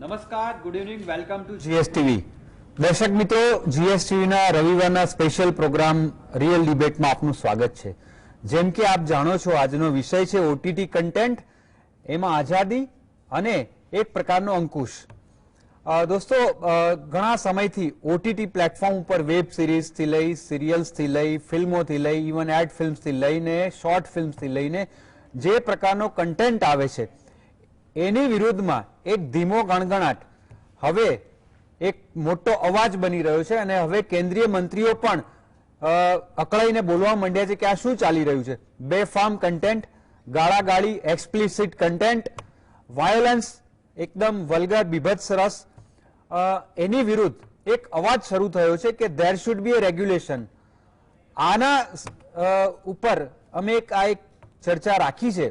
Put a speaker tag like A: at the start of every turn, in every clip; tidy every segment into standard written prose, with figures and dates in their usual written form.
A: નમસ્કાર, good evening, welcome to GSTV. દર્શક મિત્રો, જીએસટીવીના રવિવારના સ્પેશિયલ પ્રોગ્રામ રિયલ ડિબેટમાં આપનું સ્વાગત છે. જેમ કે આપ જાણો છો, આજનો વિષય છે ઓટીટી કન્ટેન્ટ, એમાં આઝાદી અને એક પ્રકારનો અંકુશ. દોસ્તો, ઘણા સમયથી ઓટીટી પ્લેટફોર્મ ઉપર વેબ સિરીઝથી લઈ, સિરિયલ્સથી લઈ, ફિલ્મોથી લઈ, ઇવન એડ ફિલ્મ્સથી લઈને, શોર્ટ ફિલ્મ્સથી લઈને જે પ્રકારનો કન્ટેન્ટ આવે છે એની વિરુદ્ધમાં એક ધીમો ગણગણાટ હવે એક મોટો અવાજ બની રહ્યો છે અને હવે કેન્દ્રીય મંત્રીઓ પણ અકળાઈને બોલવા માંડ્યા છે કે આ શું ચાલી રહ્યું છે. બેફામ કન્ટેન્ટ, ગાળાગાળી, એક્સપ્લિસિટ કન્ટેન્ટ, વાયોલન્સ, એકદમ વલ્ગર, બીભત્સ રસ, એની વિરુદ્ધ એક અવાજ શરૂ થયો છે કે there should be A regulation. આના ઉપર અમે એક ચર્ચા રાખી છે,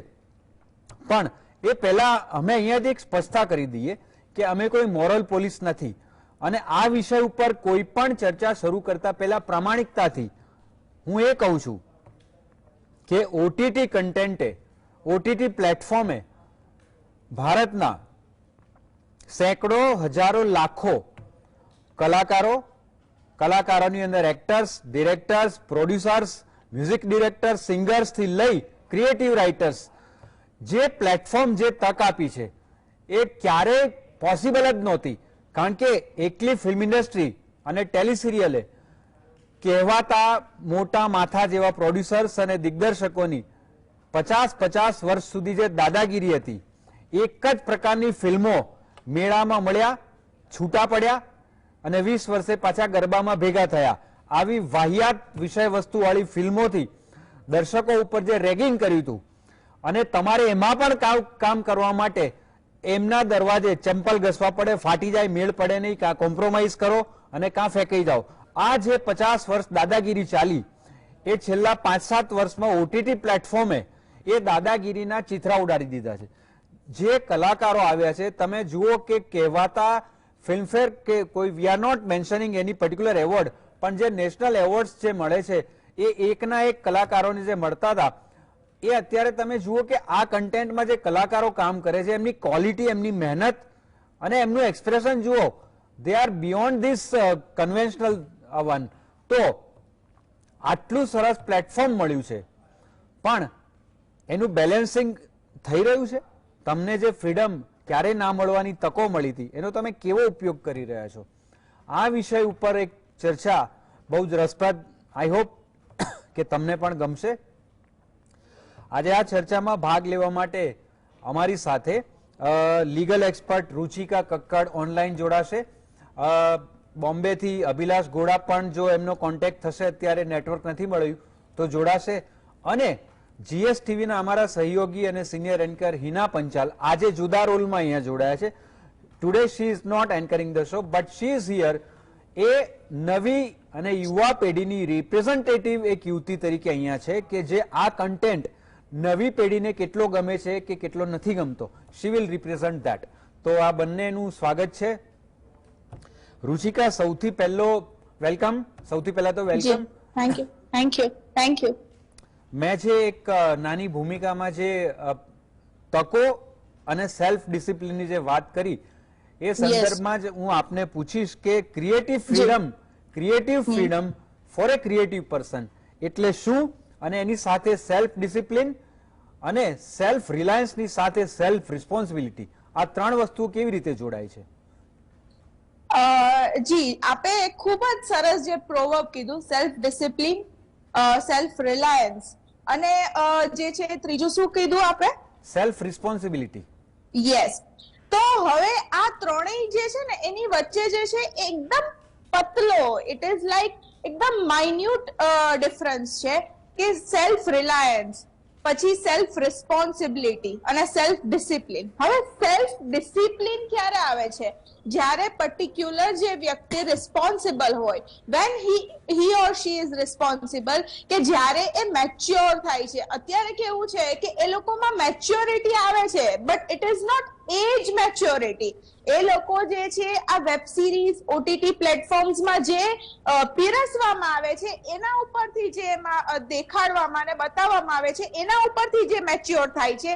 A: પણ એ પહેલા અમે અહીંયાથી એક સ્પષ્ટતા કરી દઈએ કે અમે કોઈ મોરલ પોલીસ નથી અને આ વિષય ઉપર કોઈ પણ ચર્ચા શરૂ કરતા પહેલા પ્રામાણિકતાથી હું એ કહું છું કે ઓટીટી કન્ટેન્ટે, ઓટીટી પ્લેટફોર્મે ભારતના સેંકડો, હજારો, લાખો કલાકારોની અંદર actors, directors, producers, music directors, સિંગર્સથી લઈ ક્રિએટિવ રાઇટર્સ, જે પ્લેટફોર્મ, જે તક આપી છે એ ક્યારેય પોસિબલ જ નહોતી. કારણ કે એકલી ફિલ્મ ઇન્ડસ્ટ્રી અને ટેલિસિરિયલે કહેવાતા મોટા માથા જેવા પ્રોડ્યુસર્સ અને દિગ્દર્શકોની 50 વર્ષ સુધી જે દાદાગીરી હતી, એક જ પ્રકારની ફિલ્મો મેળામાં મળ્યા, છૂટા પડ્યા અને 20 વર્ષે પાછા ગરબામાં ભેગા થયા. આવી વાહિયાત વિષય વસ્તુવાળી ફિલ્મોથી દર્શકો ઉપર જે રેગિંગ કર્યું હતું અને તમારે એમાં પણ કામ કરવા માટે એમના દરવાજે ચંપલ ઘસવા પડે, ફાટી જાય, મેળ પડે નહીં, કાં કોમ્પ્રોમાઇઝ કરો અને કાં ફેંકી જાઓ. આ જે 50 વર્ષ દાદાગીરી ચાલી એ છેલ્લા 5-7 વર્ષમાં ઓટીટી પ્લેટફોર્મે એ દાદાગીરીના ચિથરા ઉડાડી દીધા છે. જે કલાકારો આવ્યા છે, તમે જુઓ કે કહેવાતા ફિલ્મફેર કે કોઈ, we are not mentioning any particular award, પણ જે નેશનલ એવોર્ડ્સ જે મળે છે એ એકના એક કલાકારોને જે મળતા હતા એ અત્યારે તમે જુઓ કે આ કન્ટેન્ટમાં જે કલાકારો કામ કરે છે એમની ક્વોલિટી, એમની મહેનત અને એમનું એક્સપ્રેશન જુઓ, they are beyond this conventional one. તો આટલું સરસ પ્લેટફોર્મ મળ્યું છે પણ એનું બેલેન્સિંગ થઈ રહ્યું છે? તમને જે ફ્રીડમ ક્યારે ના મળવાની તકો મળી હતી એનો તમે કેવો ઉપયોગ કરી રહ્યા છો? આ વિષય ઉપર એક ચર્ચા બહુ જ રસપ્રદ, આઈ હોપ કે તમને પણ ગમશે. આજે આ ચર્ચામાં ભાગ લેવા માટે અમારી સાથે legal expert Ruchika Kakkar online જોડાશે. બોમ્બેથી અભિલાષ ગોડા પણ, જો એમનો કોન્ટેક્ટ થશે, અત્યારે નેટવર્ક નથી મળ્યું તો જોડાશે. અને જીએસટીવીના અમારા સહયોગી અને સિનિયર એન્કર હિના પંચાલ આજે જુદા રોલમાં અહીંયા જોડાયા છે. Today she is not anchoring the show, but she is here. એ નવી અને યુવા પેઢીની રિપ્રેઝન્ટેટિવ એક યુવતી તરીકે અહીંયા છે કે જે આ કન્ટેન્ટ નવી પેઢીને કેટલો ગમે છે કે કેટલો નથી ગમતો, શી વિલ રિપ્રેઝન્ટ ધેટ. તો આ બંનેનું સ્વાગત છે. રુચિકા, સૌથી પહેલો વેલકમ. સૌથી પહેલા તો વેલકમ.
B: Thank you.
A: મેં જે એક નાની ભૂમિકામાં જે તકો અને સેલ્ફ ડિસિપ્લિનની જે વાત કરી એ સંદર્ભમાં જ હું આપને પૂછીશ કે ક્રિએટિવ ફ્રીડમ ફોર એ ક્રિએટિવ પર્સન એટલે શું, અને એની સાથે સેલ્ફ ડિસિપ્લિન અને સેલ્ફ રિલાયન્સની સાથે સેલ્ફ રિસ્પોન્સિબિલિટી, આ ત્રણ વસ્તુઓ કેવી રીતે જોડાય છે?
B: જી, આપે ખૂબ જ સરસ જે પ્રોવર્બ કીધું, સેલ્ફ ડિસિપ્લિન, સેલ્ફ રિલાયન્સ અને જે છે ત્રીજું શું કીધું આપે?
A: Self responsibility.
B: યસ. તો હવે આ ત્રણેય જે છે ને એની વચ્ચે જે છે એકદમ પતલો, ઇટ ઇઝ લાઈક એકદમ માઇન્યુટ ડિફરન્સ છે કે સેલ્ફ રિલાયન્સ, પછી સેલ્ફ રિસ્પોન્સિબિલિટી અને સેલ્ફ ડિસિપ્લિન. હવે સેલ્ફ ડિસિપ્લિન ક્યારે આવે છે? જ્યારે પર્ટિક્યુલર જે વ્યક્તિ રિસ્પોન્સિબલ હોય, when he or she is responsible, કે જ્યારે એ મેચ્યોર થાય છે. અત્યારે કેવું છે કે એ લોકોમાં મેચ્યોરિટી આવે છે, but it is not age maturity. એ લોકો જે છે આ વેબ સિરીઝ, ઓટીટી પ્લેટફોર્મ્સમાં જે પીરસવામાં આવે છે એના ઉપરથી જે એમાં દેખાડવામાં અને બતાવવામાં આવે છે એના ઉપરથી જે મેચ્યોર થાય છે,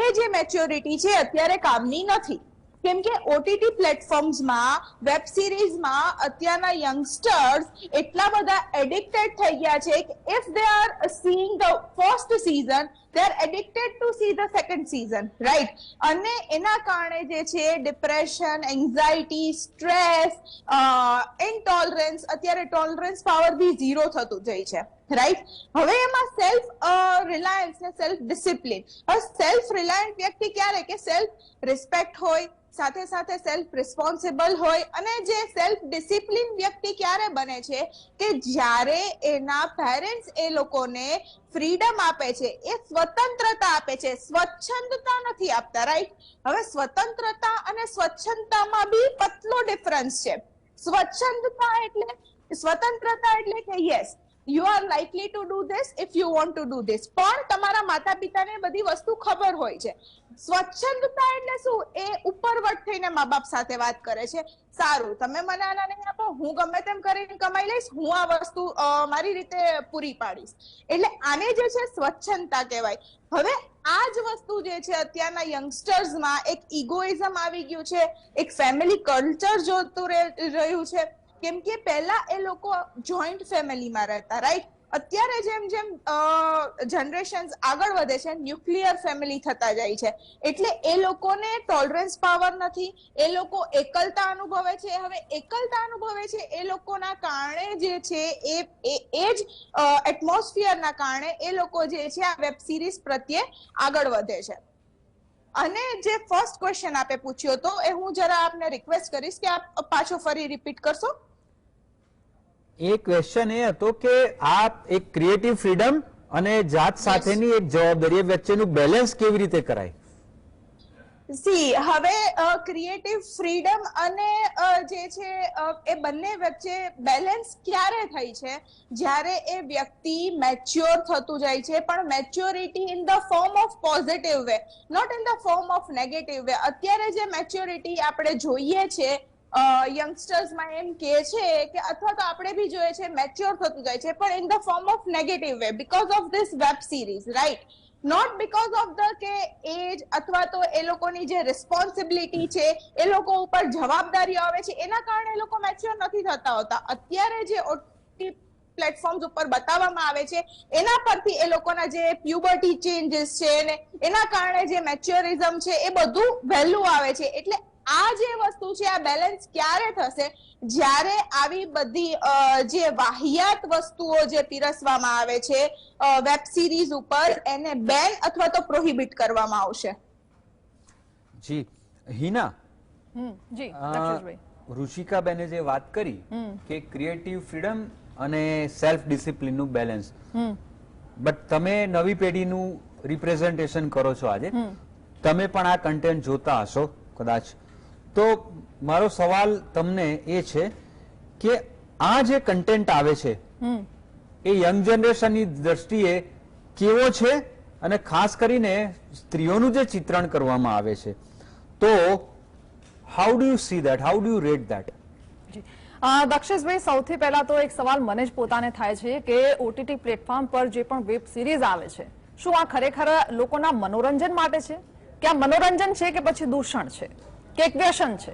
B: એ જે મેચ્યોરિટી છે અત્યારે કામની નથી. કેમ કે ઓટીટી પ્લેટફોર્મ્સમાં વેબ સિરીઝમાં અત્યારના યંગસ્ટર્સ એટલા બધા એડિક્ટેડ થઈ ગયા છે કે if they are seeing the first season they are addicted to see the second season, right? અને એના કારણે જે છે ડિપ્રેશન, એન્ઝાઇટી, સ્ટ્રેસ, ઇન્ટોલરન્સ, અત્યારે ટોલરન્સ પાવર બી 0 થતું જાય છે, રાઈટ? હવે એમાં સેલ્ફ રિલાયન્સ ને સેલ્ફ ડિસિપ્લિન. હવે સેલ્ફ રિલાયન્ટ વ્યક્તિ ક્યારે કે સેલ્ફ રિસ્પેક્ટ હોય, સાથે સાથે સેલ્ફ રિસ્પોન્સિબલ હોય, અને જે સેલ્ફ ડિસિપ્લિન વ્યક્તિ ક્યારે બને છે કે જ્યારે એના પેરેન્ટ્સ એ લોકોને ફ્રીડમ આપે છે, એ સ્વતંત્રતા આપે છે, સ્વચ્છંદતા નથી આપતા, રાઈટ? હવે સ્વતંત્રતા અને સ્વચ્છંદતામાં બી પતલો ડિફરન્સ છે. સ્વચ્છંદતા એટલે સ્વતંત્રતા એટલે કે yes you are likely to do this if you want to do this, પણ તમારા માતા પિતાને બધી વસ્તુ ખબર હોય છે. સ્વચ્છંદતા એટલે શું? એ ઉપરવટ થઈને મા બાપ સાથે વાત કરે છે, સારું તમે મને આના નહીં આપો, હું ગમે તેમ કરીને કમાઈ લઈશ, હું આ વસ્તુ મારી રીતે પૂરી પાડીશ. એટલે આને જે છે સ્વચ્છંદતા કહેવાય. હવે આ જ વસ્તુ જે છે અત્યારના યંગસ્ટર્સમાં એક ઇગોઇઝમ આવી ગયું છે, એક ફેમિલી કલ્ચર જોતું રહ્યું છે. કેમ કે પહેલા એ લોકો જોઈન્ટ ફેમિલીમાં રહેતા, રાઈટ? અત્યારે જેમ જેમ જનરેશન્સ આગળ વધે છે, ન્યુક્લિયર ફેમિલી થતા જાય છે, એટલે એ લોકોને ટોલરન્સ પાવર નથી, એ લોકો એકલતા અનુભવે છે. હવે એકલતા અનુભવે છે એ લોકોના કારણે જે છે એ જ એટમોસ્ફિયરના કારણે એ લોકો જે છે આ વેબ સિરીઝ પ્રત્યે આગળ વધે છે. અને જે ફર્સ્ટ ક્વેશ્ચન આપે પૂછ્યો તો એ હું જરા આપને રિક્વેસ્ટ કરીશ કે આપ પાછો ફરી રિપીટ કરશો.
A: એ ક્વેશ્ચન એ હતો કે આ એક ક્રિએટિવ ફ્રીડમ અને જાત સાથેની એક જવાબદારી વચ્ચેનું બેલેન્સ કેવી રીતે કરાય?
B: સી હવે ક્રિએટિવ ફ્રીડમ અને જે છે એ બંને વચ્ચે બેલેન્સ ક્યારે થઈ છે? જ્યારે એ વ્યક્તિ મેચ્યોર થતું જાય છે, પણ maturity in the form of positive way, not in the form of negative way. અત્યારે જે મેચ્યોરિટી આપણે જોઈએ છે યંગસ્ટર્સમાં એમ કે છે કે, અથવા તો આપણે બી જોઈએ છે, મેચ્યોર થતું જાય છે, પણ in the form of negative way because of this web series, right? Not because of the કે એજ અથવા તો એ લોકોની જે રિસ્પોન્સિબિલિટી છે, એ લોકો ઉપર જવાબદારીઓ આવે છે, એના કારણે એ લોકો મેચ્યોર નથી થતા હોતા. અત્યારે જે ઓટીટી પ્લેટફોર્મ્સ ઉપર બતાવવામાં આવે છે એના પરથી એ લોકોના જે પ્યુબર્ટી ચેન્જીસ છે ને એના કારણે જે મેચ્યોરિઝમ છે એ બધું વહેલું આવે છે. એટલે આ જે વસ્તુ છે આ બેલેન્સ ક્યારે થશે? જ્યારે આવી બધી જે વાહિયાત વસ્તુઓ જે પીરસવામાં આવે છે વેબ સિરીઝ ઉપર, એને બેન અથવા તો પ્રોહિબિટ કરવામાં આવશે.
A: જી હિના,
C: જી દક્ષેશભાઈ,
A: ઋષિકાબેને જે વાત કરી કે ક્રિએટિવ ફ્રીડમ અને સેલ્ફ ડિસિપ્લિન નું બેલેન્સ, બટ તમે નવી પેઢીનું રિપ્રેઝન્ટેશન કરો છો આજે, તમે પણ આ કન્ટેન્ટ જોતા હશો કદાચ, તો મારો સવાલ તમને એ છે કે આ જે કન્ટેન્ટ આવે છે એ યંગ જનરેશનની દ્રષ્ટિએ કેવો છે, અને ખાસ કરીને સ્ત્રીઓનું જે ચિત્રણ કરવામાં આવે છે, તો how do you see that, how do you rate that?
C: દક્ષેશભાઈ, સૌથી પહેલા તો એક સવાલ મને જ પોતાને થાય છે કે ઓટીટી પ્લેટફોર્મ પર જે પણ વેબ સિરીઝ આવે છે, શું આ ખરેખર લોકોના મનોરંજન માટે છે? કે આ મનોરંજન છે કે પછી દૂષણ છે કે એક વ્યસન છે?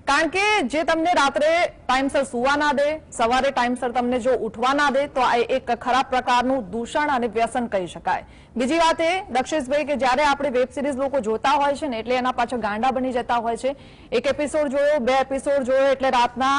C: કારણ કે જે તમને રાત્રે ટાઈમસર સુવા ના દે, સવારે ટાઈમસર તમને જો ઉઠવા ના દે, તો આ એક ખરાબ પ્રકારનું દૂષણ અને વ્યસન કહી શકાય. બીજી વાત એ દક્ષેશભાઈ કે જ્યારે આપણે વેબ સિરીઝ લોકો જોતા હોય છે ને એટલે એના પાછળ ગાંડા બની જતા હોય છે. એક એપિસોડ જોયો, 2 એપિસોડ જોયો એટલે રાતના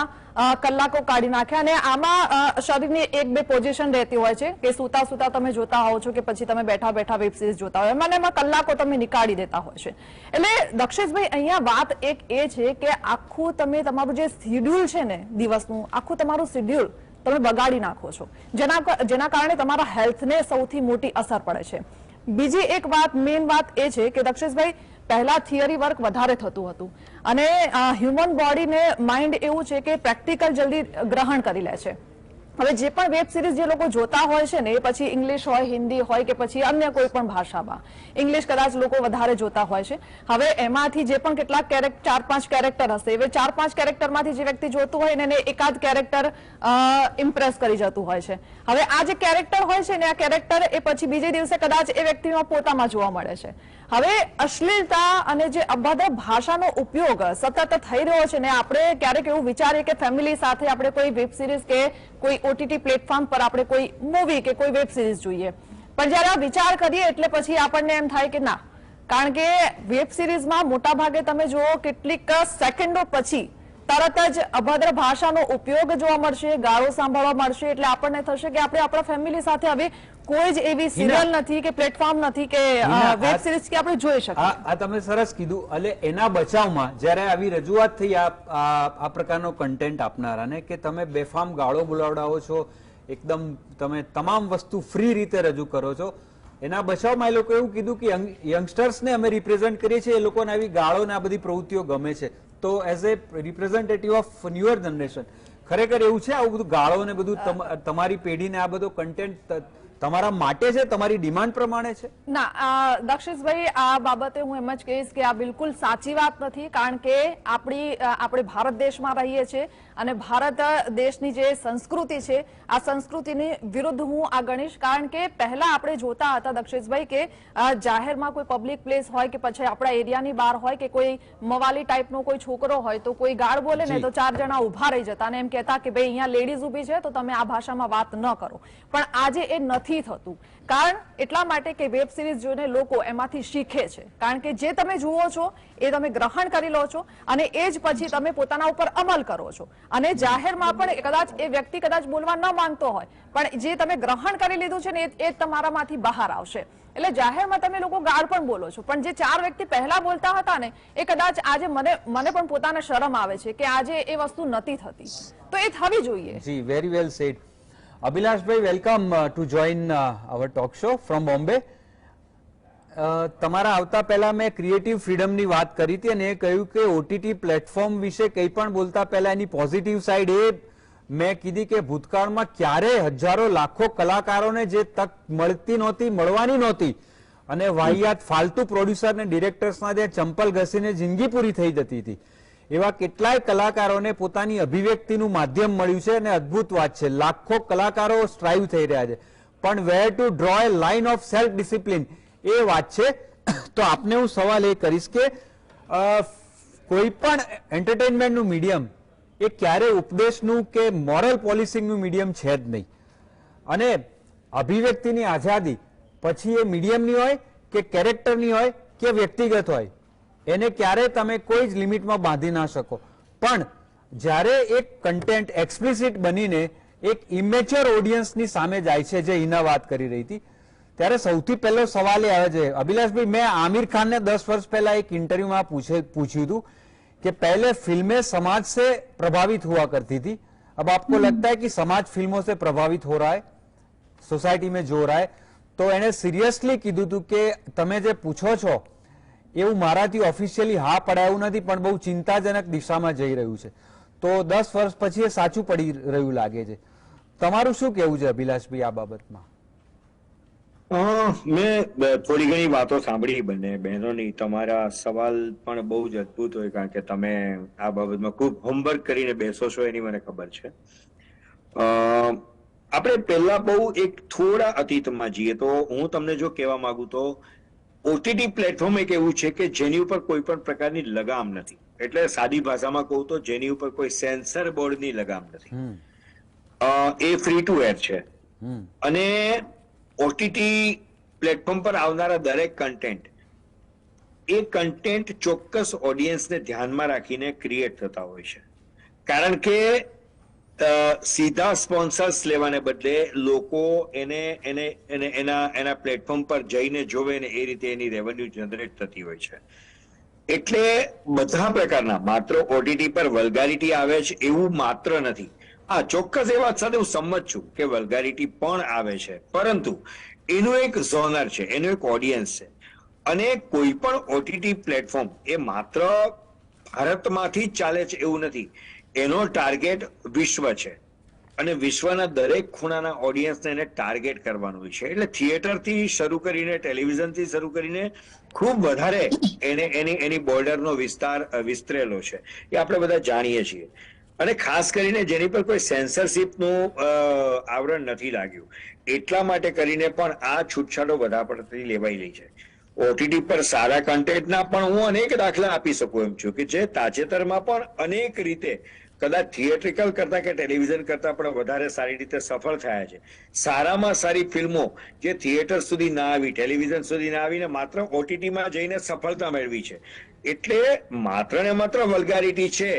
C: કલાકો કાઢી નાખ્યા, અને આમાં શરીરની 1-2 પોઝિશન રહેતી હોય છે કે સુતા સુતા તમે જોતા હોવ છો કે પછી તમે બેઠા બેઠા વેબ સિરીઝ જોતા હોય, એમાં કલાકો તમે નીકાળી દેતા હોય છે. એટલે દક્ષેશભાઈ, અહીંયા વાત એક એ છે કે આખું તમે તમારું જે શેડ્યુલ છે ને દિવસનું, આખું તમારું શેડ્યુલ તમે બગાડી નાખો છો, જેના કારણે તમારા હેલ્થને સૌથી મોટી અસર પડે છે. બીજી એક વાત, મેઇન વાત એ છે કે દક્ષેશભાઈ, પહેલા થિયરી વર્ક વધારે થતું હતું અને હ્યુમન બોડીને માઇન્ડ એવું છે કે પ્રેક્ટિકલ જલ્દી ગ્રહણ કરી લે છે. હવે જે પણ વેબ સિરીઝ જે લોકો જોતા હોય છે ને એ પછી ઇંગ્લિશ હોય, હિન્દી હોય કે પછી અન્ય કોઈ પણ ભાષામાં, ઇંગ્લિશ કદાચ લોકો વધારે જોતા હોય છે. હવે એમાંથી જે પણ કેટલાક 4-5 કેરેક્ટર હશે, હવે 4-5 કેરેક્ટરમાંથી જે વ્યક્તિ જોતું હોય ને એને એકાદ કેરેક્ટર ઇમ્પ્રેસ કરી જતું હોય છે. હવે આ જે કેરેક્ટર હોય છે ને આ કેરેક્ટર એ પછી બીજે દિવસે કદાચ એ વ્યક્તિમાં પોતામાં જોવા મળે છે. હવે અશ્લીલતા અને જે અભદ્ર ભાષાનો ઉપયોગ સતત થઈ રહ્યો છે ને આપણે ક્યારેક એવું વિચારીએ કે ફેમિલી સાથે આપણે કોઈ વેબ સિરીઝ કે કોઈ ઓટીટી પ્લેટફોર્મ પર આપણે કોઈ મૂવી કે કોઈ વેબ સિરીઝ જોઈએ, પણ જયારે આ વિચાર કરીએ એટલે પછી આપણને એમ થાય કે ના, કારણ કે વેબ સિરીઝમાં મોટા ભાગે તમે જુઓ કેટલીક સેકન્ડો પછી તરત જ અભદ્ર ભાષાનો ઉપયોગ જોવા મળશે, ગાળો સાંભળવા મળશે, એટલે આપણને થશે કે આપણે આપણા ફેમિલી સાથે હવે કોઈ જ એવી સિરિયલ નથી કે પ્લેટફોર્મ નથી કે વેબ સિરીઝ કે આપણે જોઈ શકીએ.
A: આ તમે સરસ કીધું. એટલે એના બચાવમાં જ્યારે આવી રજૂઆત થઈ આ પ્રકારનો કન્ટેન્ટ આપનારાને કે તમે બેફામ ગાળો બોલાવડાવો છો, એકદમ તમે તમામ વસ્તુ ફ્રી રીતે રજૂ કરો છો, એના બચાવમાં એ લોકો એવું કીધું કે યંગસ્ટર્સને અમે રિપ્રેઝન્ટ કરીએ છીએ, એ લોકોને આવી ગાળો ને આ બધી પ્રવૃત્તિઓ ગમે છે. તો as a representative of newer generation ખરેખર એવું છે આવું બધું ગાળો ને બધું તમારી પેઢીને આ બધો કન્ટેન્ટ તમારા માટે છે, તમારી ડિમાન્ડ પ્રમાણે છે?
C: ના દક્ષેશભાઈ, આ બાબતે હું એમ જ કહીશ કે આ બિલકુલ સાચી વાત નથી, કારણ કે આપણે ભારત દેશમાં રહીએ છીએ અને ભારત દેશની જે સંસ્કૃતિ છે આ સંસ્કૃતિની વિરુદ્ધ હું આ ગણીશ. કારણ કે પહેલા આપણે જોતા હતા દક્ષેશભાઈ કે જાહેરમાં કોઈ પબ્લિક પ્લેસ હોય કે પછી આપણા એરિયાની બહાર હોય કે કોઈ મવાલી ટાઈપનો કોઈ છોકરો હોય તો કોઈ ગાળ બોલે ને તો 4 જણા ઉભા રહી જતા અને એમ કહેતા કે ભાઈ અહીંયા લેડીઝ ઊભી છે તો તમે આ ભાષામાં વાત ન કરો. પણ આજે એ નથી થતું. કારણ એટલા માટે કે વેબ સિરીઝ જોઈને લોકો એમાંથી શીખે છે, કારણ કે જે તમે જુઓ છો એ તમે ગ્રહણ કરી લો છો અને એ જ પછી તમે પોતાના ઉપર અમલ કરો છો. અને જાહેરમાં પણ કદાચ એ વ્યક્તિ કદાચ બોલવા ન માંગતો હોય પણ જે તમે ગ્રહણ કરી લીધું છે ને એ તમારામાંથી બહાર આવશે. એટલે જાહેરમાં તમે લોકો ગાળ પણ બોલો છો, પણ જે 4 વ્યક્તિ પહેલા બોલતા હતા ને એ કદાચ આજે મને પણ પોતાને શરમ આવે છે કે આજે એ વસ્તુ નથી થતી, તો એ થવી જોઈએ.
A: જી, વેરી વેલ સેડ. અભિલાષભાઈ, welcome to join our talk show from Bombay. તમારા આવતા પહેલા મેં ક્રિએટિવ ફ્રીડમની વાત કરી હતી અને એ કહ્યું કે ઓટીટી પ્લેટફોર્મ વિશે કંઈ પણ બોલતા પહેલા એની પોઝિટિવ સાઈડ એ મેં કીધી કે ભૂતકાળમાં ક્યારેય હજારો લાખો કલાકારોને જે તક મળતી નહોતી, મળવાની નહોતી અને વાહિયાત ફાલતુ પ્રોડ્યુસર ને ડિરેક્ટર્સના ત્યાં ચંપલ ઘસીને જિંદગી પૂરી થઈ જતી હતી, એવા કેટલાય કલાકારોને પોતાની અભિવ્યક્તિનું માધ્યમ મળ્યું છે અને અદ્ભુત વાત છે. લાખો કલાકારો સ્ટ્રાઇવ થઈ રહ્યા છે, પણ where to draw a line of self discipline એ વાત છે. તો આપને હું સવાલ એ કરીશ કે કોઈ પણ એન્ટરટેનમેન્ટનું મીડિયમ એ ક્યારે ઉપદેશનું કે મોરલ પોલિસિંગનું મીડિયમ છે જ નહીં. અને અભિવ્યક્તિની આઝાદી પછી એ મીડિયમની હોય કે કેરેક્ટરની હોય કે વ્યક્તિગત હોય, એને ક્યારે તમે કોઈ જ લિમિટમાં બાંધી ના શકો. પણ જ્યારે એક કન્ટેન્ટ એક્સપ્લિસિટ બનીને એક ઇમેચ્યોર ઓડિયન્સની સામે જાય છે, જે હિના વાત કરી રહી હતી, ત્યારે સૌથી પહેલો સવાલ એ આવે છે. અભિલાષભાઈ, મેં આમિર ખાનને 10 વર્ષ પહેલા એક इंटरव्यूમાં પૂછ્યું હતું कि पहले फिल्में समाज से प्रभावित हुआ करती थी, अब आपको लगता है कि समाज फिल्मों से प्रभावित हो रहा है, सोसाइटी में जो रहा है? तो એને સિરિયસલી કીધું હતું કે તમે જે પૂછો છો એવું મારાથી ઓફિશિયલી હા પડાયું નથી, પણ બહુ ચિંતાજનક દિશામાં જઈ રહ્યું છે. તો 10 વર્ષ પછી એ સાચું પડી રહ્યું લાગે છે. તમારું શું કહેવું છે અભિલાષભાઈ આ બાબતમાં?
D: મેં થોડી ઘણી વાતો સાંભળી બંને બહેનોની. તમારા સવાલ પણ બહુ જ અદભુત હોય, કારણ કે તમે આ બાબતમાં ખૂબ હોમવર્ક કરીને બેસો છો એની મને ખબર છે. આપણે પહેલા બહુ એક થોડા અતીતમાં જઈએ તો હું તમને જો કહેવા માંગુ તો ઓટીટી પ્લેટફોર્મ એક એવું છે કે જેની ઉપર કોઈ પણ પ્રકારની લગામ નથી. એટલે સાદી ભાષામાં કહું તો જેની ઉપર કોઈ સેન્સર બોર્ડની લગામ નથી. એ ફ્રી ટુ એર છે અને ઓટીટી પ્લેટફોર્મ પર આવનારા દરેક કન્ટેન્ટ એ કન્ટેન્ટ ચોક્કસ ઓડિયન્સને ધ્યાનમાં રાખીને ક્રિએટ થતા હોય છે. કારણ કે સીધા સ્પોન્સર્સ લેવાને બદલે લોકો એના પ્લેટફોર્મ પર જઈને જોવે ને એ રીતે એની રેવન્યુ જનરેટ થતી હોય છે. એટલે બધા પ્રકારના, માત્ર ઓટીટી પર વલ્ગારિટી આવે છે એવું માત્ર નથી. હા, ચોક્કસ એ વાત સાથે હું સંમત છું કે વલ્ગારિટી પણ આવે છે, પરંતુ એનું એક ઝોનર છે, એનું એક ઓડિયન્સ છે. અને કોઈ પણ ઓટીટી પ્લેટફોર્મ એ માત્ર ભારતમાંથી જ ચાલે છે એવું નથી. એનો ટાર્ગેટ વિશ્વ છે. અને વિશ્વના દરેક ખૂણાના ઓડિયન્સને એને ટાર્ગેટ કરવાનું હોય છે. એટલે થિયેટરથી શરૂ કરીને ટેલિવિઝનથી શરૂ કરીને ખૂબ વધારે એની બોર્ડરનો વિસ્તાર વિસ્તરેલો છે, એ આપણે બધા જાણીએ છીએ. અને ખાસ કરીને જેની પર કોઈ સેન્સરશિપનું આવરણ નથી લાગ્યું, એટલા માટે કરીને પણ આ છૂટછાટો વધારે પડતી લેવાઈ રહી છે. ઓટીટી પર સારા કન્ટેન્ટના પણ હું અનેક દાખલા આપી શકું એમ છું કે જે તાજેતરમાં પણ અનેક રીતે કદાચ થિયેટ્રિકલ કરતા કે ટેલિવિઝન કરતા પણ વધારે સારી રીતે સફળ થયા છે. સારામાં સારી ફિલ્મો જે થિયેટર સુધી ના આવી, ટેલિવિઝન સુધી ના આવીને માત્ર ઓટીટીમાં જઈને સફળતા મેળવી છે. એટલે માત્ર ને માત્ર વલ્ગારિટી છે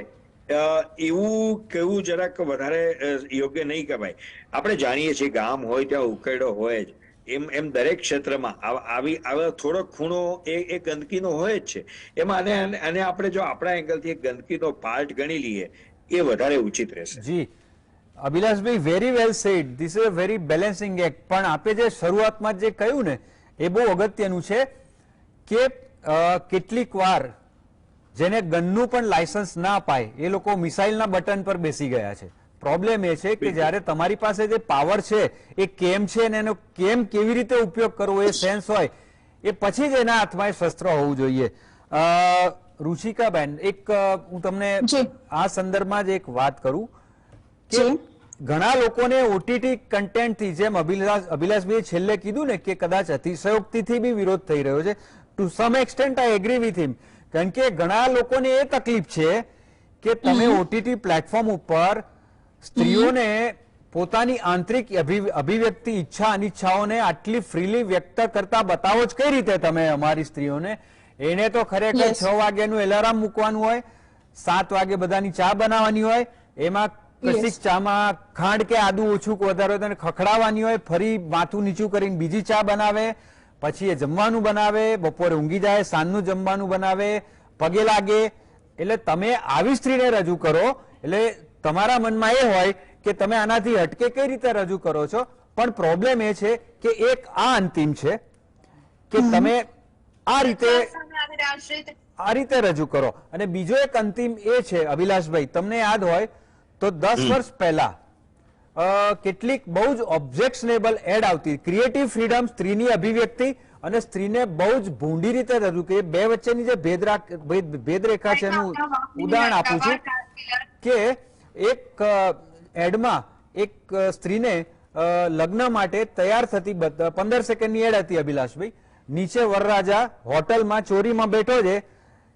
D: એવું કેવું જરાક વધારે યોગ્ય નહીં કહેવાય. આપણે જાણીએ છીએ ગામ હોય ત્યાં ઉકેડો હોય જ, એમ દરેક ક્ષેત્રમાં આવા થોડો ખૂણો એ ગંદકીનો હોય જ છે. એમાં અને આપણે જો આપણા એંગલથી એક ગંદકીનો પાર્ટ ગણી લઈએ એ વધારે ઉચિત રહેશે.
A: જી અભિલાષભાઈ, very well said. This is a very balancing act. પણ આપે જે શરૂઆતમાં જે કહ્યું ને એ બહુ અગત્યનું છે કે કેટલીક વાર જેને ગનનું પણ લાયસન્સ ના અપાય એ લોકો મિસાઇલના બટન પર બેસી ગયા છે. પ્રોબ્લેમ એ છે કે જ્યારે તમારી પાસે જે પાવર છે એ કેમ છે ને એનો કેવી રીતે ઉપયોગ કરવો એ સેન્સ હોય એ પછી જ એના હાથમાં એ શસ્ત્ર હોવું જોઈએ. રુચિકાબેન, એક હું તમને આ સંદર્ભમાં જ એક વાત કરું કે ઘણા લોકોને ઓટીટી કન્ટેન્ટથી, જેમ અભિલાષભાઈએ છેલ્લે કીધું ને કે કદાચ અતિશયોક્તિથી બી વિરોધ થઈ રહ્યો છે, to some extent I agree with him. કારણ કે ઘણા લોકોને એ તકલીફ છે કે તમે ઓટીટી પ્લેટફોર્મ ઉપર સ્ત્રીઓને પોતાની આંતરિક અભિવ્યક્તિ, ઈચ્છા અનિચ્છાઓને આટલી ફ્રીલી વ્યક્ત કરતા બતાવો જ કઈ રીતે તમે અમારી સ્ત્રીઓને? એને તો ખરેખર 6 વાગ્યાનું એલાર્મ મૂકવાનું હોય, 7 વાગે બધાની ચા બનાવવાની હોય, એમાં કશીક ચામાં ખાંડ કે આદુ ઓછું વધારે હોય તો ખખડાવવાની હોય, ફરી માથું નીચું કરીને બીજી ચા બનાવે, પછી એ જમવાનું બનાવે, બપોરે ઊંઘી જાય, સાંજનું જમવાનું બનાવે, પગે લાગે. એટલે તમે આવી સ્ત્રીને રજૂ કરો એટલે તમારા મનમાં એ હોય કે તમે આનાથી હટકે કઈ રીતે રજૂ કરો છો. પણ પ્રોબ્લેમ એ છે કે એક આ અંતિમ છે કે તમે આ રીતે રજૂ કરો, અને બીજો એક અંતિમ એ છે અભિલાષભાઈ, તમને યાદ હોય તો 10 વર્ષ પહેલા કેટલીક બહુ જ ઓબ્જેક્શનેબલ એડ આવતી. ક્રિએટિવ ફ્રીડમ, સ્ત્રીની અભિવ્યક્તિ અને સ્ત્રીને બહુ જ ભૂંડી રીતે રજૂ કરી. બે વચ્ચેની જે ભેદરેખા છે એનું ઉદાહરણ આપું છું કે એક એડમાં એક સ્ત્રીને લગ્ન માટે તૈયાર થતી 15 સેકન્ડની એડ હતી અભિલાષભાઈ. નીચે વરરાજા હોટલમાં ચોરીમાં બેઠો છે,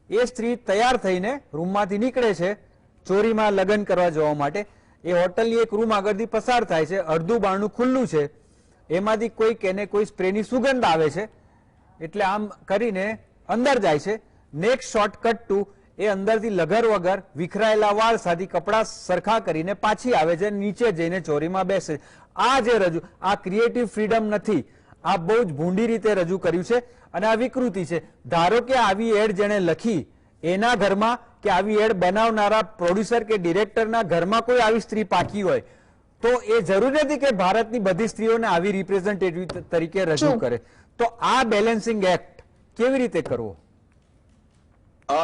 A: એ સ્ત્રી તૈયાર થઈને રૂમમાંથી નીકળે છે ચોરીમાં લગ્ન કરવા જવા માટે. એ હોટલની એક રૂમ આગળથી પસાર થાય છે, અડધું બારણું ખુલ્લું છે, એમાંથી કોઈ સ્પ્રેની સુગંધ આવે છે એટલે આમ કરીને અંદર જાય છે. નેક્સ્ટ શોર્ટકટ ટુ એ અંદરથી લગર વગર વિખરાયેલા વાળ સાથે કપડા સરખા કરીને પાછી આવે છે, નીચે જઈને ચોરીમાં બેસે. આ જે આ ક્રિએટિવ ફ્રીડમ નથી, આ બહુ જ ભૂંડી રીતે રજૂ કર્યું છે અને આ વિકૃતિ છે. ધારો કે આવી એડ જેને લખી એના ઘરમાં કે આવી એડ બનાવનારા પ્રોડ્યુસર કે ડિરેક્ટરના ઘરમાં કોઈ આવી સ્ત્રી પાકી હોય તો એ જરૂરી નથી કે ભારતની બધી સ્ત્રીઓને આવી રિપ્રેઝેન્ટેટિવ તરીકે રજૂ કરે. તો આ બેલેન્સિંગ એક્ટ કેવી રીતે કરવો?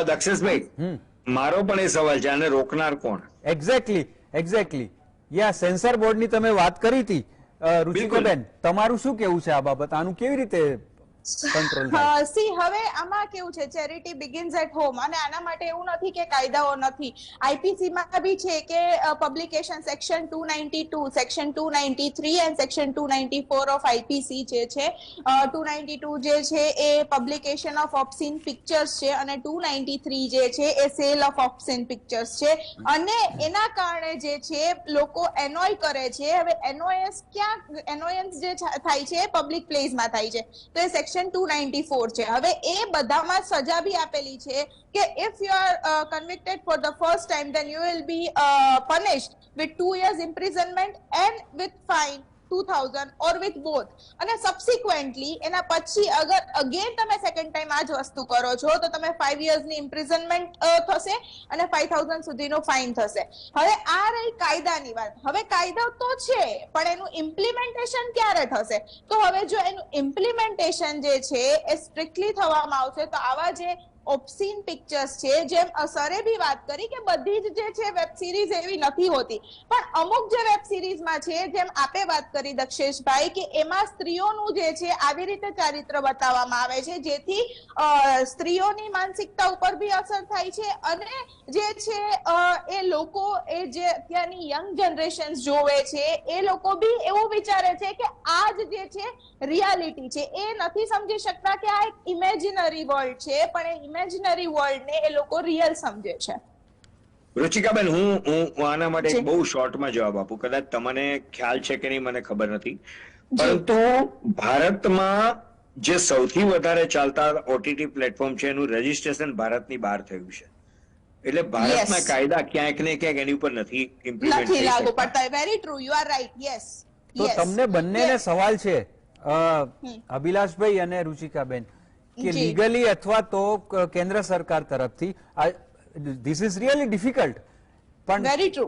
D: દક્ષેશભાઈ, મારો પણ એ સવાલ છે, આને રોકનાર કોણ?
A: એક્ઝેક્ટલી યા સેન્સર બોર્ડની તમે વાત કરી હતી રુચિકાબેન, તમારું શું કેવું છે આ બાબત? આનું કેવી રીતે કંટ્રોલ થાય?
B: સી હવે આમાં કેવું છે, ચેરિટી બિગિન્સ એટ હોમ, અને આના માટે એવું નથી કે કાયદાઓ નથી. આઈપીસી માં બી છે કે publication section 292, section 293 and section 294 of IPC જે છે. 292 જે છે એ પબ્લિકેશન ઓફ ઓબ્સ્સીન પિક્ચર્સ છે અને 293 જે છે એ સેલ ઓફ ઓબ્સ્સીન પિક્ચર્સ છે. અને એના કારણે જે છે લોકો એનોય કરે છે. હવે એનોયન્સ જે થાય છે પબ્લિક પ્લેસમાં થાય છે, તો એ સેક્શન 294 છે. હવે એ બધામાં સજા બી આપેલી છે કે if you are convicted for the first time then you will be punished with 2 years imprisonment and with fine 2000 or with both. અને સબસિક્વન્ટલી એના પછી અગર અગેન તમે સેકન્ડ ટાઈમ આ જ વસ્તુ કરો છો તો તમે 5 yearsની ઇમ્પ્રિઝનમેન્ટ થશે અને 5000 સુધીનો ફાઇન થશે. હવે આ રહી કાયદાની વાત. હવે કાયદો તો છે પણ એનું ઇમ્પ્લિમેન્ટેશન ક્યારે થશે? તો હવે જો એનું ઇમ્પ્લિમેન્ટેશન જે છે એ સ્ટ્રિક્ટલી થવામાં આવશે તો આવા જે ઓબ્સીન પિક્ચર્સ છે, જેમ સરે બી વાત કરી કે બધી જ જે છે વેબ સિરીઝ એવી નથી હોતી, પણ અમુક જે વેબ સિરીઝમાં છે, જેમ આપે વાત કરી દક્ષેશભાઈ, કે એમાં સ્ત્રીઓનું જે છે આવી રીતે ચારિત્ર બતાવવામાં આવે છે, જેથી સ્ત્રીઓની માનસિકતા ઉપર બી અસર થાય છે, અને જે છે એ લોકો, એ જે અત્યારની યંગ જનરેશન જોવે છે, એ લોકો બી એવું વિચારે છે કે આ જે છે રિયાલિટી છે. એ નથી સમજી શકતા કે આ એક ઇમેજિનરી વર્લ્ડ છે, પણ એ ઇમેજિનરી વર્લ્ડ ને એ લોકો રિયલ સમજે છે.
D: રુચિકાબેન, હું આના માટે એક બહુ શોર્ટમાં જવાબ આપું. કદાચ તમને ખ્યાલ છે કે નહીં મને ખબર નથી, પરંતુ ભારતમાં જે સૌથી વધારે ચાલતા ઓટીટી પ્લેટફોર્મ છે એનું રજીસ્ટ્રેશન ભારતની બહાર થયું છે. એટલે ભારતના કાયદા ક્યાંક ને ક્યાંક એની ઉપર નથી ઇમ્પ્લિમેન્ટ થઈ
B: લાગુ
D: શકતા.
B: પડતા. Very true, you are right. Yes.
A: તો તમને બંનેને સવાલ છે, અભિલાષભાઈ અને રુચિકાબેન, કે લીગલી અથવા તો કેન્દ્ર સરકાર તરફથી ધીસ ઇઝ રિયલી ડિફિકલ્ટ, પણ
B: વેરી ટ્રુ,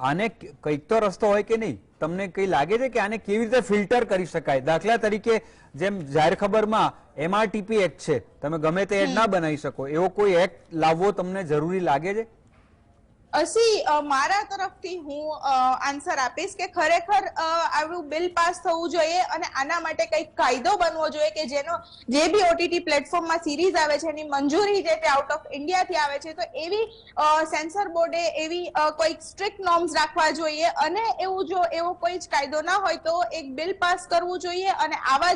A: આને કંઈક તો રસ્તો હોય કે નહીં? તમને કઈ લાગે છે કે આને કેવી રીતે ફિલ્ટર કરી શકાય? દાખલા તરીકે જેમ જાહેર ખબરમાં MRTP એક્ટ છે, તમે ગમે તે એડ ના બનાવી શકો, એવો કોઈ એક્ટ લાવવો તમને જરૂરી લાગે છે?
B: મારા તરફથી હું આન્સર આપીશ કે ખરેખર આવું બિલ પાસ થવું જોઈએ, અને આના માટે કંઈક કાયદો બનવો જોઈએ કે જેનો જે બી ઓટીટી પ્લેટફોર્મમાં સિરીઝ આવે છે એની મંજૂરી જે આઉટ ઓફ ઇન્ડિયાથી આવે છે, તો એવી સેન્સર બોર્ડે એવી કોઈક સ્ટ્રિક્ટ નોર્મ્સ રાખવા જોઈએ, અને એવું જો એવો કોઈ જ કાયદો ના હોય તો એક બિલ પાસ કરવું જોઈએ, અને આવા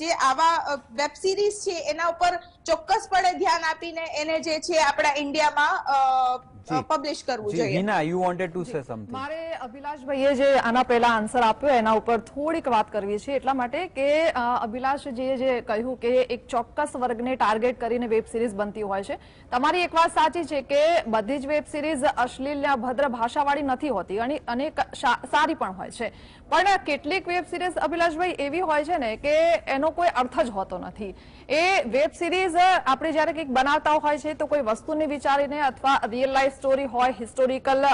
B: જે આવા વેબ સિરીઝ છે એના ઉપર ચોક્કસપણે ધ્યાન આપીને એને જે છે આપણા ઇન્ડિયામાં પબ્લિશ કરવું જોઈએ.
A: Hina, you wanted to say something.
C: મારે અભિલાષભાઈએ જે આના પહેલા આન્સર આપ્યો એના ઉપર થોડીક વાત કરવી છે, એટલા માટે કે અભિલાષજીએ જે કહ્યું કે એક ચોક્કસ વર્ગને ટાર્ગેટ કરીને વેબ સિરીઝ બનતી હોય છે. તમારી એક વાત સાચી છે કે બધી જ વેબ સિરીઝ અશ્લીલ ભદ્ર ભાષાવાળી નથી હોતી, અને સારી પણ હોય છે, પણ કેટલીક વેબ સિરીઝ અભિલાષભાઈ એવી હોય છે ને કે એનો કોઈ અર્થ જ હોતો નથી. એ વેબ સિરીઝ આપણે જયારે કંઈક બનાવતા હોય છે તો કોઈ વસ્તુને વિચારીને, અથવા રિયલ લાઈફ સ્ટોરી હોય, હિસ્ટોરિકલ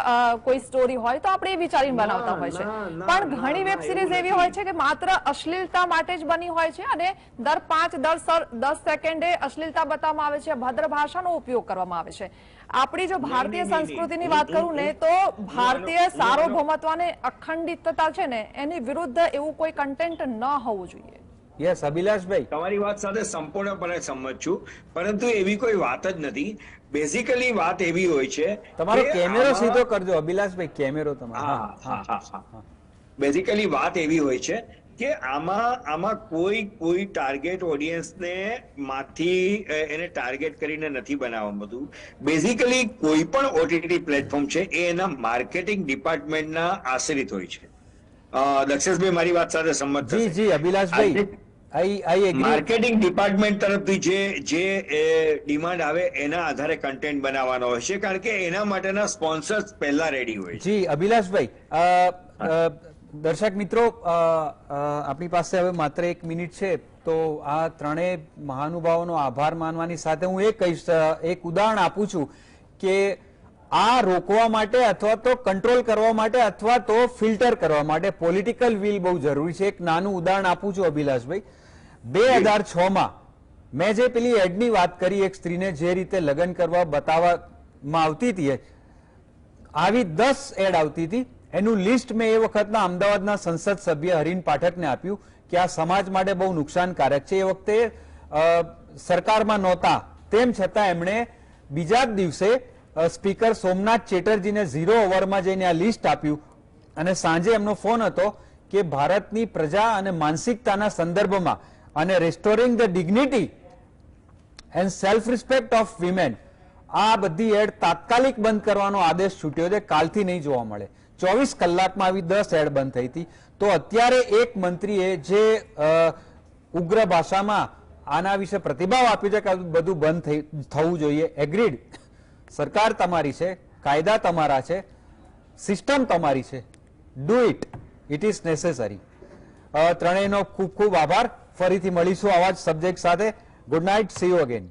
C: કોઈ સ્ટોરી હોય તો આપણે એ વિચારીને બનાવતા હોય છે, પણ ઘણી વેબ સિરીઝ એવી હોય છે કે માત્ર અશ્લીલતા માટે જ બની હોય છે, અને દર 5-10 સેકન્ડે અશ્લીલતા બતાવવામાં આવે છે, ભદ્ર ભાષાનો ઉપયોગ કરવામાં આવે છે. આપણી જો ભારતીય સંસ્કૃતિની વાત કરું ને, તો ભારતીય સાર્વભૌમત્વ અને અખંડિતતા છે ને, એની વિરુદ્ધ એવું કોઈ કન્ટેન્ટ ન હોવું જોઈએ.
A: યસ, અભિલાષભાઈ,
D: તમારી વાત સાથે સંપૂર્ણપણે સંમત છું, પરંતુ એવી કોઈ વાત જ નથી. બેઝિકલી વાત એવી હોય છે,
A: તમારો કેમેરો સીધો કરજો અભિલાષભાઈ, કેમેરો તમારો.
D: બેઝિકલી વાત એવી હોય છે કે આમાં કોઈ ટાર્ગેટ ઓડિયન્સને માંથી એને ટાર્ગેટ કરીને નથી બનાવવામાં. બધું બેઝિકલી કોઈ પણ ઓટીટી પ્લેટફોર્મ છે એ એના માર્કેટિંગ ડિપાર્ટમેન્ટના આશ્રિત હોય છે. દક્ષેશભાઈ મારી વાત સાથે સંમત
A: જી જી અભિલાષભાઈ,
D: માર્કેટિંગ ડિપાર્ટમેન્ટ તરફથી જે ડિમાન્ડ આવે એના આધારે કન્ટેન્ટ બનાવવાનો હોય છે, કારણ કે એના માટેના સ્પોન્સર્સ પહેલા રેડી હોય છે.
A: જી અભિલાષભાઈ, દર્શક મિત્રો, આપણી પાસે હવે માત્ર 1 મિનિટ છે, તો આ ત્રણેય મહાનુભાવોનો આભાર માનવાની સાથે હું એ કહીશ, એક ઉદાહરણ આપું છું કે આ રોકવા માટે અથવા તો કંટ્રોલ કરવા માટે અથવા તો ફિલ્ટર કરવા માટે પોલિટિકલ વિલ બહુ જરૂરી છે. એક નાનું ઉદાહરણ આપું છું અભિલાષભાઈ. 2006માં મેં જે પેલી એડની વાત કરી, એક સ્ત્રીને જે રીતે લગ્ન કરવા બતાવવામાં આવતી હતી, આવી 10 એડ આવતી હતી. એનું લિસ્ટ મેં એ વખતના અમદાવાદના સંસદ સભ્ય હરીન પાઠકને આપ્યું કે આ સમાજ માટે બહુ નુકસાનકારક છે. એ વખતે સરકારમાં નહોતા, તેમ છતાં એમણે બીજા જ દિવસે સ્પીકર સોમનાથ ચેટર્જીને 0 ઓવરમાં જઈને આ લિસ્ટ આપ્યું, અને સાંજે એમનો ફોન હતો કે ભારતની પ્રજા અને માનસિકતાના સંદર્ભમાં અને restoring the dignity and self respect of women, આ બધી એડ તાત્કાલિક બંધ કરવાનો આદેશ છૂટ્યો છે, કાલથી નહીં જોવા મળે. 24 કલાકમાં આવી 10 એડ બંધ થઈ હતી. તો અત્યારે એક મંત્રીએ જે ઉગ્ર ભાષામાં આના વિશે પ્રતિભાવ આપ્યો છે કે બધું બંધ થવું જોઈએ, એગ્રીડ. સરકાર તમારી છે, કાયદા તમારા છે, સિસ્ટમ તમારી છે, do it, it is necessary. ત્રણેયનો ખૂબ ખૂબ આભાર. ફરીથી મળીશું આવા જ સબ્જેક્ટ સાથે. Good night, see you again.